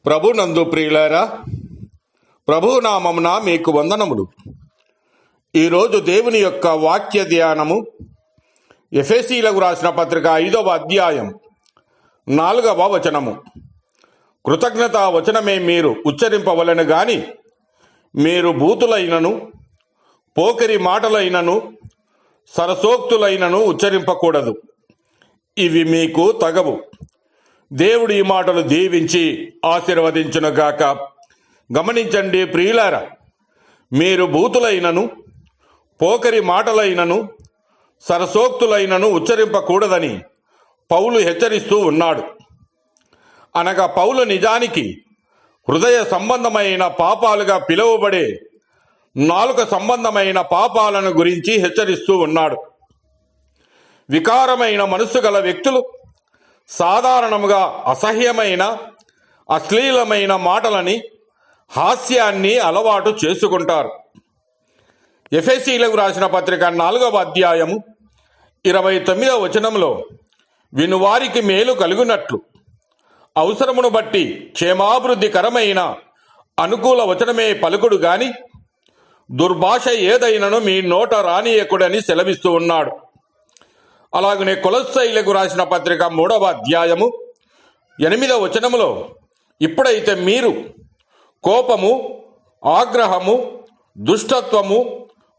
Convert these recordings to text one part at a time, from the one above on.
ప్రభునందు ప్రియులారా, ప్రభునామమున మీకు వందనములు. ఈరోజు దేవుని యొక్క వాక్య ధ్యానము ఎఫెసీలకు రాసిన పత్రిక 5వ అధ్యాయం 4వ వచనము. కృతజ్ఞతా వచనమే మీరు ఉచ్చరింపవలెను గాని మీరు బూతులైనను పోకిరి మాటలైనను సరసోక్తులైనను ఉచ్చరింపకూడదు, ఇవి మీకు తగవు. దేవుడు ఈ మాటలు దీవించి ఆశీర్వదించునుగాక. గమనించండి ప్రియులారా, మీరు బూతులైనను పోకరి మాటలైనను సరసోక్తులైనను ఉచ్చరింపకూడదని పౌలు హెచ్చరిస్తూ ఉన్నాడు. అనగా పౌలు నిజానికి హృదయ సంబంధమైన పాపాలుగా పిలువబడే నాలుక సంబంధమైన పాపాలను గురించి హెచ్చరిస్తూ ఉన్నాడు. వికారమైన మనస్సు గల వ్యక్తులు సాధారణముగా అసహ్యమైన అశ్లీలమైన మాటలని హాస్యాన్ని అలవాటు చేసుకుంటారు. ఎఫెసీలకు రాసిన పత్రిక 4వ అధ్యాయము 29వ వచనంలో వినువారికి మేలు కలుగునట్లు అవసరమును బట్టి క్షేమాభివృద్ధికరమైన అనుకూల వచనమే పలుకుడు గాని దుర్భాష ఏదైనను మీ నోట రానియకుడని సెలవిస్తూ ఉన్నాడు. అలాగనే కొలస్సీలకు రాసిన పత్రిక 3వ అధ్యాయము 8వ వచనములో ఇప్పుడైతే మీరు కోపము, ఆగ్రహము, దుష్టత్వము,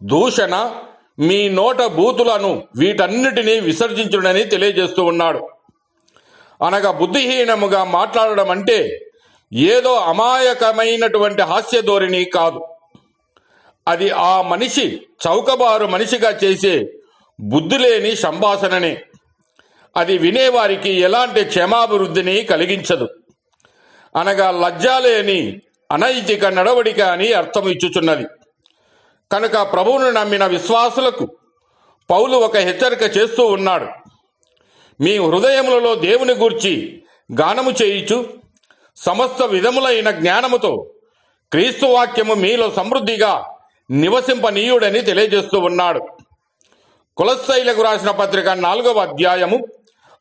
దూషణ, మీ నోట బూతులను వీటన్నిటినీ విసర్జించుడని తెలియజేస్తూ ఉన్నాడు. అనగా బుద్ధిహీనముగా మాట్లాడడం అంటే ఏదో అమాయకమైనటువంటి హాస్యధోరణి కాదు. అది ఆ మనిషి చౌకబారు మనిషిగా చేసే బుద్ధి లేని సంభాషణనే. అది వినేవారికి ఎలాంటి క్షేమాభివృద్ధిని కలిగించదు. అనగా లజ్జాలేని అనైతిక నడవడిక అని అర్థం ఇచ్చుచున్నది. కనుక ప్రభువును నమ్మిన విశ్వాసులకు పౌలు ఒక హెచ్చరిక చేస్తూ ఉన్నాడు. మీ హృదయములలో దేవుని గూర్చి గానము చేయుచు సమస్త విధములైన జ్ఞానముతో క్రీస్తు వాక్యము మీలో సమృద్ధిగా నివసింపనీయుడని తెలియజేస్తూ ఉన్నాడు. కొలస్సీలకు రాసిన పత్రిక 4వ అధ్యాయము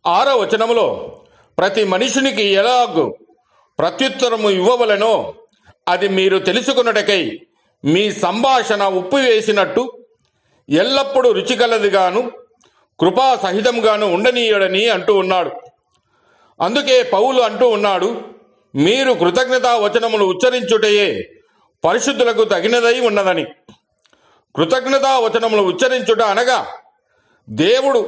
6వ వచనములో ప్రతి మనుషునికి ఎలాగూ ప్రత్యుత్తరము ఇవ్వవలెనో అది మీరు తెలుసుకున్నటకై మీ సంభాషణ ఉప్పు వేసినట్టు ఎల్లప్పుడూ రుచికలదిగాను కృపా సహితంగాను ఉండనీయడని అంటూ ఉన్నాడు. అందుకే పౌలు అంటూ ఉన్నాడు, మీరు కృతజ్ఞతా వచనములు ఉచ్చరించుటయే పరిశుద్ధులకు తగినదై ఉన్నదని. కృతజ్ఞతా వచనములు ఉచ్చరించుట అనగా దేవుడు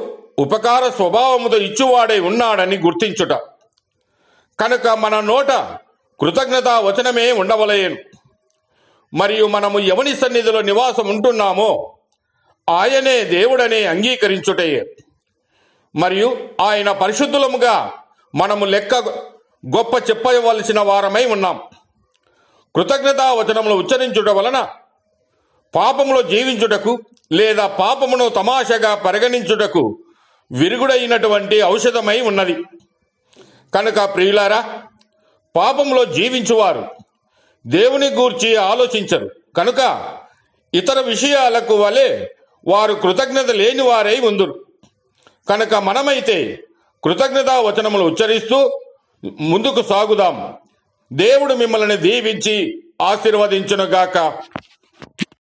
ఉపకార స్వభావముతో ఇచ్చువాడై ఉన్నాడని గుర్తించుట. కనుక మన నోట కృతజ్ఞతా వచనమే ఉండవలేను. మరియు మనము ఎవని సన్నిధిలో నివాసం ఉంటున్నామో ఆయనే దేవుడనే అంగీకరించుటయే. మరియు ఆయన పరిశుద్ధులముగా మనము లెక్క గొప్ప చెప్పవలసిన వారమై ఉన్నాం. కృతజ్ఞతా వచనములు ఉచ్చరించుట వలన పాపములో జీవించుటకు లేదా పాపమును తమాషగా పరిగణించుటకు విరుగుడైనటువంటి ఔషధమై ఉన్నది. కనుక ప్రియులారా, పాపములో జీవించువారు దేవుని గూర్చి ఆలోచించరు. కనుక ఇతర విషయాలకు వలె వారు కృతజ్ఞత లేని వారై ఉందురు. కనుక మనమైతే కృతజ్ఞతా వచనములు ఉచ్చరిస్తూ ముందుకు సాగుదాం. దేవుడు మిమ్మల్ని దీవించి ఆశీర్వదించునుగాక.